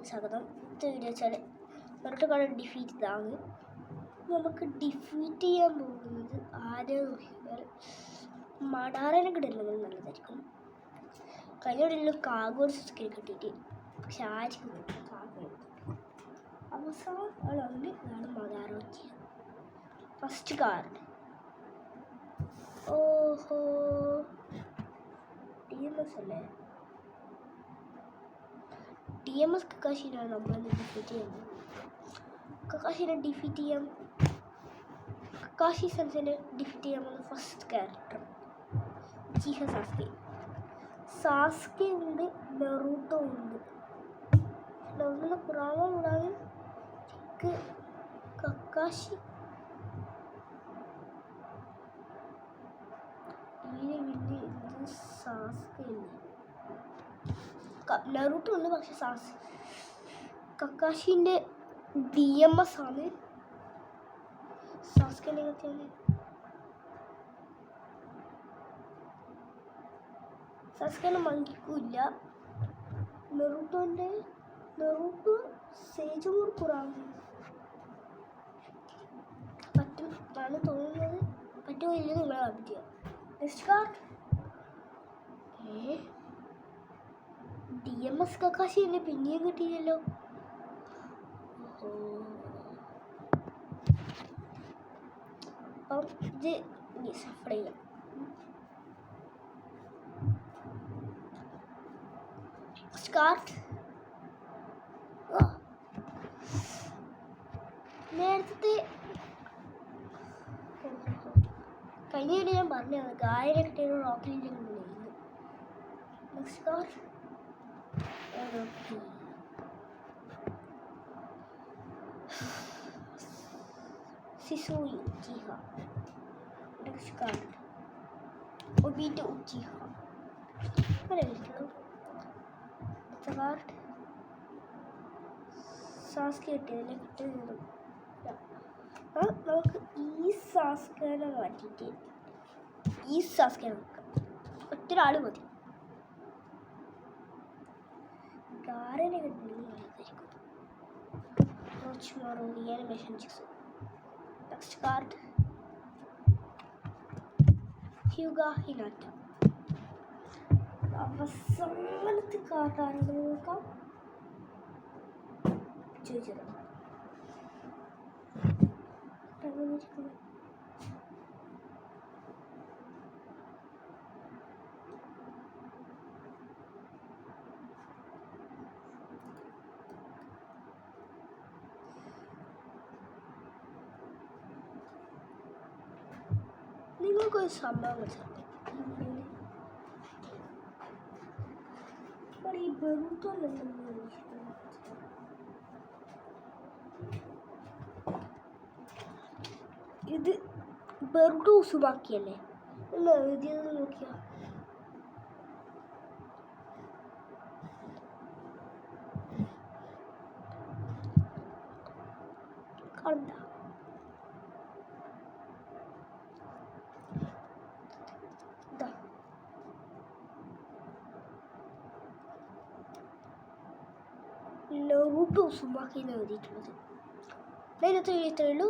സ്വാഗതം. ഇന്നത്തെ വീഡിയോ വെച്ചാൽ നറുട്ടോക്കാണ് ഡിഫീറ്റ് ഇതാണ്. നമുക്ക് ഡിഫീറ്റ് ചെയ്യാൻ പോകുന്നത് ആരെന്ന് നോക്കിയാൽ മഡാറേനെ കിട്ടുന്നത് നല്ലതായിരിക്കും. കഴിഞ്ഞ വീഡിയോയിൽ കാഗോഡ് സ്കിൽ കിട്ടിയിട്ട് പക്ഷെ ആർക്കും അവസാനം ആളുണ്ട്. ഇതാണ് മഡാറ ചെയ്യുക. ഫസ്റ്റ് കാർഡ് ഓഹോ DMS അല്ലേ? DMS കക്കാശിനാണ് നമ്മൾ ഡിഫീറ്റ് ചെയ്യുന്നത്. കക്കാശിനെ ഡിഫീറ്റ് ചെയ്യാം. കക്കാശി സെൻസിനെ ഡിഫീറ്റ് ചെയ്യാൻ പോകുന്ന ഫസ്റ്റ് ക്യാരക്ടർ ജീഹ സാസ്കെ. സാസ്കെ ഉണ്ട്, നറൂട്ടോ ഉണ്ട്. ഒന്നിനെ കുറാമോ കൂടാതെ കക്കാശി സാസ്കെ നറൂട്ടോ ഉണ്ട്. പക്ഷെ കക്കാശിൻ്റെ DMS ആണ്. സാസ്കെൻ്റെ കത്തിയാണ്. സാസ്കെനെ മങ്കിക്കില്ല. നറൂട്ടോ സേജുമൂർ കുറാമോ പറ്റും ആണ് തോന്നുന്നത്. പറ്റുമോ ഇല്ല നിങ്ങളെ കാണിക്കുക. നെക്സ്റ്റ് കാർഡ് DMS കക്കാശി എന്നെ പിന്നെയും കിട്ടിയില്ലല്ലോ. അപ്പം ഇത് സഫർ ചെയ്യാം. കാർഡ് നേരത്തെ കഴിഞ്ഞ വീഡിയോ ഞാൻ പറഞ്ഞു നമുക്ക് 1000 കിട്ടിയ റോക്കറ്റിൽ next card Shisui Uchiha. Next card Obito Uchiha. അങ്ങനെ കിട്ടുള്ളൂ. നെക്സ്റ്റ് കാർഡ് സാസ്കെ കിട്ടിയതിൽ കിട്ടുന്നത്. നമുക്ക് ഈ സാസ്കേനെ മാറ്റിയിട്ട് ഈ സാസ്കെ നോക്കാം. ഒറ്റൊരാൾ മതി. ഗാരനെ കിട്ടുന്നത് നല്ലതായിരിക്കും. Next card ഹ്യൂഗ Hinata. അവസാനത്തെ കാർഡ് ആണെങ്കിലും നോക്കാം. ചോദിച്ചത് നിങ്ങൾക്കൊരു സംഭവം ഈ ബെറുട്ടോ ഇത് ബെറുട്ടോ ഉസുബാക്കിയല്ലേ എന്ന് എഴുതിയത് നോക്കിയാ. കണ്ട നറൂട്ടോ ഉസുബാക്കി എന്ന് എഴുതിയിട്ടുള്ളത്. നേരത്തെ എഴുതിയിട്ടുള്ളൂ.